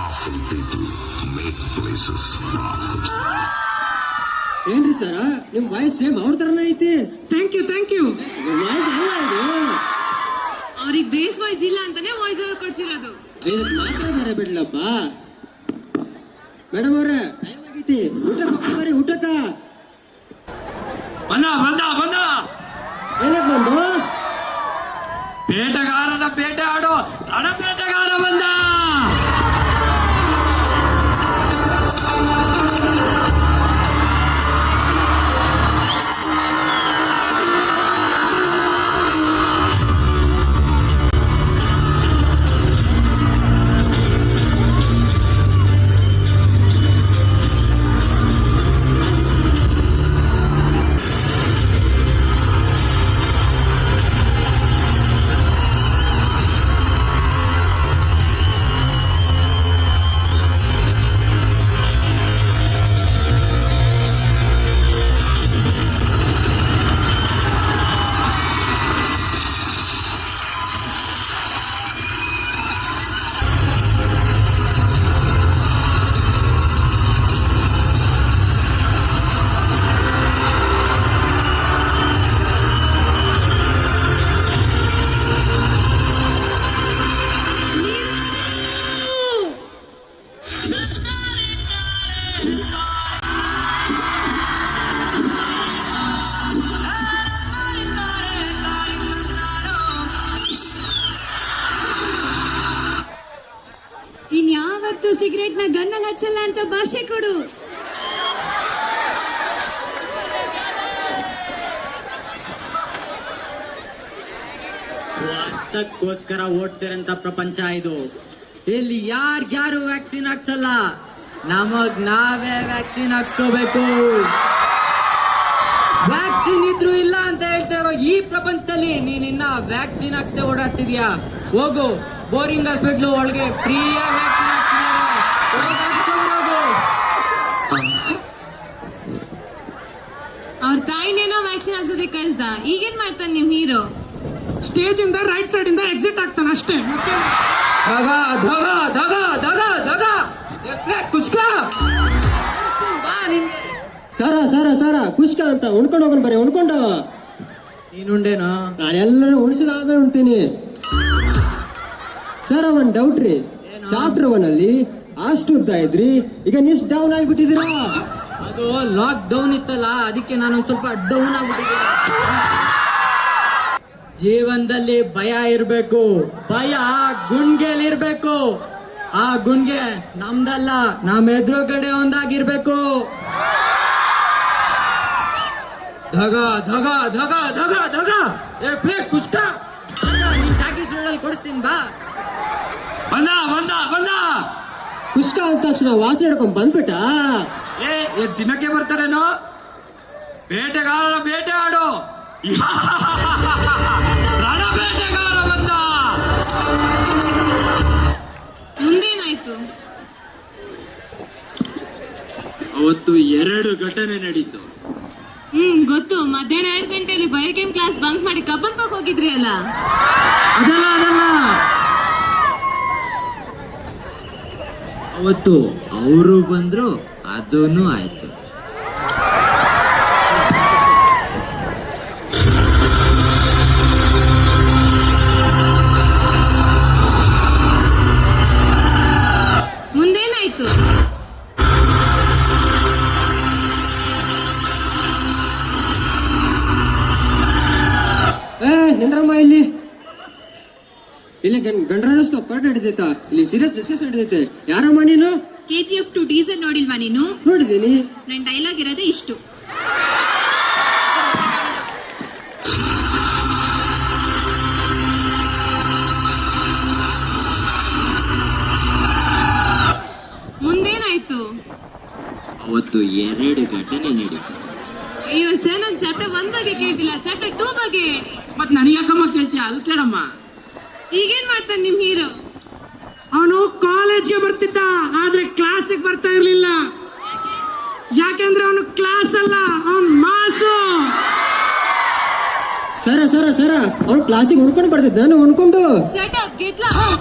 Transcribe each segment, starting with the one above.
Powerful people make places powerful. ಏನ್ರಿ ಸರ ನಿಮ್ voice same ಅವ್ರ ತರನೇ ಐತಿ. ಥ್ಯಾಂಕ್ ಯು ವಾಯ್ಸ್ ಅಲ್ಲ ಇದು. ಅವ್ರಿಗೆ ಬೇಸ್ ವಾಯ್ಸ್ ಇಲ್ಲ ಅಂತಾನೆ ವಾಯ್ಸ್ ಓವರ್ ಕೊಡ್ಸಿರೋದು. ಮಾತ್ರ ಬೇರೆ ಬಿಡ್ಲಪ್ಪ. ಮೇಡಮ್ ಅವ್ರೆ ಟೈಮ್ ಆಗೈತಿ, ಊಟಕ್ಕೆ ಬರ್ರಿ. ಊಟಕ್ಕ ಬಂದ ಬಂದ ಬಂದ ಏನಕ್ಕೆ ಬಂದು? ಬೇಟೆಗಾರನ ಬೇಟೆ ಆಡೋ ರಣಬೇಟೆಗಾರ ಬಂದ. ಇನ್ಯಾವತ್ತು ಸಿಗರೇಟ್ ನ ಗನ್ನಲ್ಲಿ ಹಚ್ಚಲ್ಲ ಅಂತ ಭಾಷೆ ಕೊಡು. ಸ್ವಾರ್ಥಕ್ಕೋಸ್ಕರ ಓಡ್ತಿರಂತ ಪ್ರಪಂಚ ಇದು. ಇಲ್ಲಿ ಯಾರ್ಯಾರು ವ್ಯಾಕ್ಸಿನ್ ಹಾಕ್ಸಲ್ಲ, ನಮಗ್ ನಾವೇ ವ್ಯಾಕ್ಸಿನ್ ಹಾಕ್ಸ್ಕೋಬೇಕು. ವ್ಯಾಕ್ಸಿನ್ ಇದ್ರು ಇಲ್ಲ ಅಂತ ಹೇಳ್ತಾ ಇರೋ ಈ ಪ್ರಪಂಚದಲ್ಲಿ ನೀನಿನ್ನ ವ್ಯಾಕ್ಸಿನ್ ಹಾಕ್ಸದೆ ಓಡಾಡ್ತಿದ್ಯಾ? ಹೋಗು, ಬೋರಿಂಗ್ ಹಾಸ್ಪಿಟ್ಲು ಒಳಗೆ ಫ್ರೀಯಾಗಿ ವ್ಯಾಕ್ಸಿನ್ ಹಾಕ್ಸ್ಕೊಂಡು ಅವ್ರ ತಾಯಿನೇನೋ ವ್ಯಾಕ್ಸಿನ್ ಹಾಕ್ಸೋದಕ್ಕೆ ಕಳ್ಸ್ದ. ಈಗೇನ್ ಮಾಡ್ತಾನೆ ನಿಮ್ ಹೀರೋ? ಸ್ಟೇಜ್ ಇಂದ ರೈಟ್ ಸೈಡ್ ಇಂದ ಎಕ್ಸಿಟ್ ಆಗ್ತಾನೆ ಅಷ್ಟೇ. ಧಗ ಧಗ ಧಗ ಧಗ ಧಗ ಕುಸ್ಕ ಬಾ ನಿನ್ಗೆ. ಸರ ಕುಷ್ಕ ಅಂತ ಉಣ್ಕೊಂಡು ಹೋಗೋಣ ಬರ್ರಿ. ಉಣ್ಕೊಂಡು ನೀನುಂಡೇನೋ? ನಾನೆಲ್ಲರೂ ಉಣಿಸಿದಾದ್ಮೇಲೆ ಉಣ್ತೀನಿ. ಸರ್ ಒಂದ್ ಡೌಟ್ ರೀ, ಚಾಪ್ಟರ್ 1 ಅಲ್ಲಿ ಅಷ್ಟು ಉದ್ದ ಇದ್ರಿ, ಈಗ ನೀಸ್ ಡೌನ್ ಆಗಿಬಿಟ್ಟಿದ್ದೀರಾ. ಅದು ಲಾಕ್ ಡೌನ್ ಇತ್ತಲ್ಲ, ಅದಕ್ಕೆ ನಾನೊಂದ್ ಸ್ವಲ್ಪ ಡೌನ್ ಆಗ್ಬಿಟ್ಟಿದ್ದೀನಿ. ಜೀವನದಲ್ಲಿ ಭಯ ಇರ್ಬೇಕು, ಭಯ ಗುಣ್ಗೆಲಿರ್ಬೇಕು. ಆ ಗುಣ್ಗೆ ನಮ್ದಲ್ಲ, ನಮ್ ಎದುರುಗಡೆ ಒಂದಾಗಿರ್ಬೇಕು. ಧಗ ಧಗ ಧಗ ಧಗ ಧಗ ಏ ಪ್ಲೇಟ್ ಕುಸ್ಕ ನಿನ್ ಟಾಕೀಸ್ ರೋಡಲ್ಲಿ ಕೊಡಿಸ್ತೀನಿ ಬಾ. ಬಂದ ಬಂದ ಬಂದ. ಕುಷ್ಕ ಅಂದ ತಕ್ಷಣ ವಾಸನೆ ಹಿಡ್ಕೊಂಡ್ ಬಂದ್ಬಿಟ್ಟ. ಏ ತಿನ್ನಕ್ಕೆ ಬರ್ತಾರೇನೋ? ಬೇಟೆಗಾರರ ಬೇಟೆ ಆಡು ರಣ ಬೇಟೆಗಾರ ಬಂದ. ಮುಂದೇನಾಯ್ತು? ಅವತ್ತು 2 ಘಟನೆ ನಡೀತು. ಗೊತ್ತು. ಮಧ್ಯಾಹ್ನ 2 ಗಂಟೆಯಲ್ಲಿ ಬಯೋಕೆಮ್ ಕ್ಲಾಸ್ ಬಂಕ್ ಮಾಡಿ ಕಬ್ಬನ್ ಪಾಕ್ ಹೋಗಿದ್ರಿ ಅಲ್ಲ? ಅದಲ್ಲ ಅವತ್ತು ಅವರು ಬಂದ್ರು, ಅದೂ ಆಯ್ತು. ಮುಂದೇನಾಯ್ತು? ನಿಂದ್ರಮ್ಮ ಇಲ್ಲಿ ಗಣರಾಜ್ಯೋತ್ಸವ ಪಾರ್ಟಿ ನಡೀತೈತಾ? ಇಲ್ಲಿ ಸೀರಿಯಸ್ ಡಿಸ್ಕಸ್ ನಡೀತೈತೆ. ಯಾರಮ್ಮ ನೀನು? KGF 2 ಟೀಸರ್ ನೋಡಿಲ್ವಾ ನೀನು? ನೋಡಿದ್ದೀನಿ. ನನ್ ಡೈಲಾಗ್ ಇರೋದೇ ಇಷ್ಟು. ಮುಂದೇನಾಯ್ತು? ಅವತ್ತು 2 ಘಟನೆ ನಡೀತು. ಅಯ್ಯೋ ಸರ್, ನಾನು ಚಾಪ್ಟರ್ 1 ಬಗ್ಗೆ ಕೇಳ್ತಿಲ್ಲ, ಚಾಪ್ಟರ್ 2 ಬಗ್ಗೆ. ಮತ್ ನನಗ್ಯಾಕಮ್ಮ ಕೇಳ್ತೀಯ? ಅಲ್ಲಿ ಕೇಳಮ್ಮ. ಈಗೇನ್ ಮಾಡ್ತಾನೆ ನಿಮ್ ಹೀರೋ? ಅವನು ಕಾಲೇಜ್ಗೆ ಬರ್ತಿದ್ದ, ಆದ್ರೆ ಕ್ಲಾಸಿಗೆ ಬರ್ತಾ ಇರ್ಲಿಲ್ಲ. ಯಾಕೆಂದ್ರೆ ಅವನು ಕ್ಲಾಸ್ ಅಲ್ಲ, ಅವನ್ ಮಾಸು. ಸರ ಅವ್ನು ಕ್ಲಾಸಿಗೆ ಉಣ್ಕೊಂಡು ಬರ್ತಿದ್ದ, ನಾನು ಉಣ್ಕೊಂಡು. Shut up, get lost.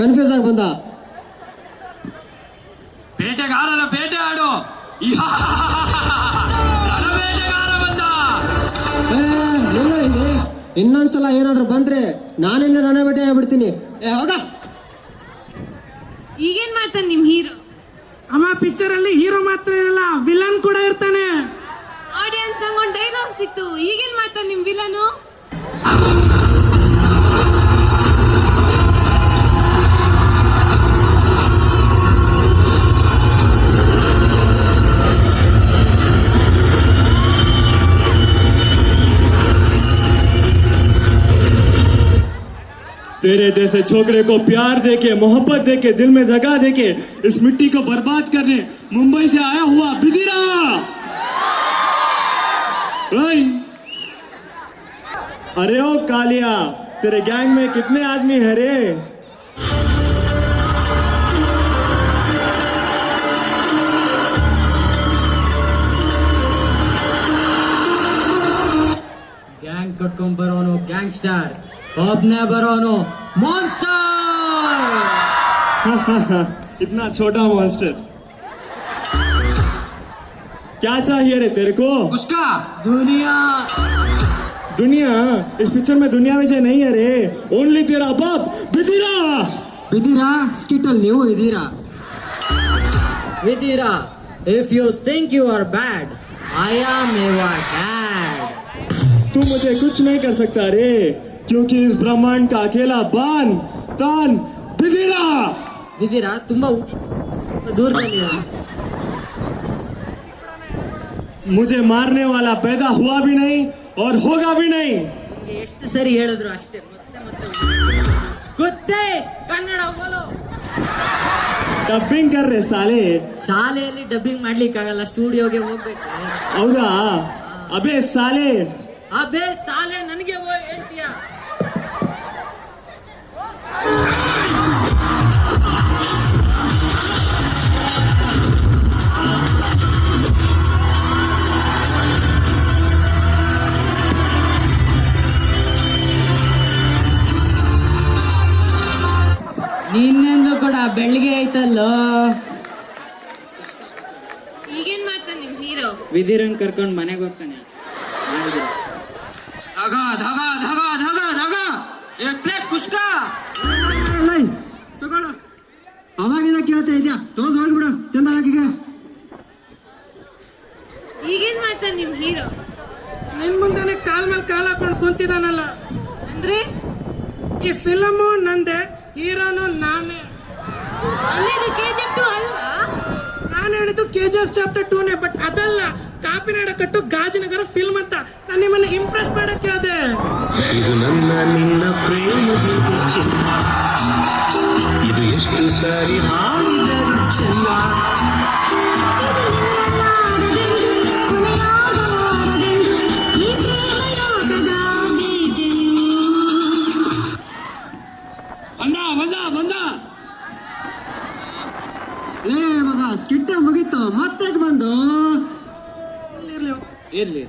Confuse ಆಗಿ ಬಂದ. ಬೇಟೆಗಾರನ ಬೇಟೆ ಆಡು. ಬೇಟೆಗಾರ ಬಂದ. ಇಲ್ಲ ಇಲ್ಲಿ ಇನ್ನೊಂದ್ಸಲ ಏನಾದ್ರು ಬಂದ್ರೆ ನಾನಿಂದ ನನ್ನ ಬೇಟೆ ಆಗ್ಬಿಡ್ತೀನಿ. ಹೋಗ. ಈಗೇನ್ ಮಾಡ್ತಾನೆ ನಿಮ್ ಹೀರೋ? ಅಮ್ಮ ಪಿಕ್ಚರ್ ಅಲ್ಲಿ ಹೀರೋ ಮಾತ್ರ ಇರಲ್ಲ, ವಿಲನ್ ಕೂಡ ಇರ್ತಾನೆ. ಆಡಿಯನ್ಸ್ ನಂಗೊಂದು ಡೈಲಾಗ್ ಸಿಕ್ತು. ಈಗೇನ್ ಮಾಡ್ತಾನೆ ನಿಮ್ ವಿಲನು? तेरे जैसे छोकरे को प्यार देके मोहब्बत देके दिल में जगह देके इस मिट्टी को बर्बाद करने मुंबई से आया हुआ बिदिरा। ओए! अरे ओ कालिया, तेरे गैंग में कितने आदमी है रे? ಗ್ಯಾಂಗ್ ಕಟ್ಕೊಂಡ್ ಬರೋನು ಗ್ಯಾಂಗ್ಸ್ಟರ್, ಒಬ್ನೇ ಬರೋನು ಮಾನ್ಸ್ಟರ್. इतना छोटा मॉन्स्टर, क्या चाहिए रे तेरे को? ಕುಷ್ಕ ದುನಿಯಾ. दुनिया? इस पिक्चर में दुनिया विजय नहीं है रे, ओनली तेरा बाप बिदिरा। ಬಿದ್ದೀರಾ? ಸ್ಕಿಟ್ ಅಲ್ಲಿ ನೀವು ಇದ್ದೀರಾ? ವಿದಿರಾ, if you think you are bad, I am your dad. तू मुझे कुछ नहीं कर सकता रे, क्योंकि इस ब्रह्मांड का अकेला बान तान बिदिरा। ವಿದಿರಾ ತುಂಬಾ ದೂರದಲ್ಲಿ. मुझे मारने वाला पैदा हुआ भी नहीं और होगा भी नहीं। ನಿಮ್ಗೆ ಎಷ್ಟು ಸರಿ ಹೇಳಿದ್ರು ಅಷ್ಟೇ, ಮತ್ತೆ ಮತ್ತೆ ಗೊತ್ತೇ. ಕನ್ನಡ ಬೋಲೋ. डबिंग कर रहे साले। ಶಾಲೆಯಲ್ಲಿ ಡಬ್ಬಿಂಗ್ ಮಾಡ್ಲಿಕ್ಕಾಗಲ್ಲ, ಸ್ಟುಡಿಯೋಗೆ ಹೋಗ್ಬೇಕು. ಹೌದಾ? ಅಬೇ ಸಾಲೆ. ಅಬೇ ಸಾಲೆ ನನಗೆ ಹೇಳ್ತೀಯಾ? ನಿನ್ನೆಂದು ಕೂಡ ಬೆಳಿಗ್ಗೆ ಆಯ್ತಲ್ಲೋ. ಈಗೇನ್ ಮಾಡ್ತಾನೆ ನಿಮ್ ಹೀರೋ? ವಿಧಿರನ್ ಕರ್ಕೊಂಡು ಮನೆಗೆ ಹೋಗ್ತಾನೆ. ಧಗ ಧಗ ಧಗ ಧಗ ಧಗ ಏಕ್ ಪ್ಲೇಟ್ ಕುಷ್ಕ. ತಗೊಳ್ಳು. ಅವಾಗಿಂದ ಕೇಳ್ತಾ ಇದ್ಯಾ? ತಗೊಂಡ್ ಹೋಗ್ಬಿಡು ತಿಂದಾಕಿಗೆ. ಈಗೇನ್ ಮಾಡ್ತಾನೆ ನಿಮ್ ಹೀರೋ? ನಿನ್ ಮುಂದೆನೆ ಕಾಲ್ ಮೇಲೆ ಕಾಲ್ ಹಾಕೊಂಡು ಕುಂತಿದಾನಲ್ಲ. ಅಂದ್ರೆ ಈ ಫಿಲಮು ನಂದೆ, ಹೀರೋನು ನಾನೇ. ಅಂದ್ರೆ KGF 2 ಅಲ್ವಾ? ನಾನು ಹೇಳಿದ್ದು KGF ಚಾಪ್ಟರ್ 2ನೇ, ಬಟ್ ಅದಲ್ಲ, ಕಾಪಿನಾಡ ಕಟ್ಟು ಗಾಜಿನಗರ ಫಿಲ್ಮ್ ಅಂತ. ನಾನು ನಿಮ್ಮನ್ನ ಇಂಪ್ರೆಸ್ ಮಾಡಕ್ ಕೇಳಿದೆ. ಇದು ನನ್ನ ನಿನ್ನ ಪ್ರೇಮ ಇದು ಎಷ್ಟು ಸಾರಿ ಹಾಡಿದರು ಚೆನ್ನ. ಬಂದ. ಮಗ ಸ್ಕಿಟ್ ಮುಗೀತು, ಮತ್ತೆ ಬಂದು ಇರ್ಲಿ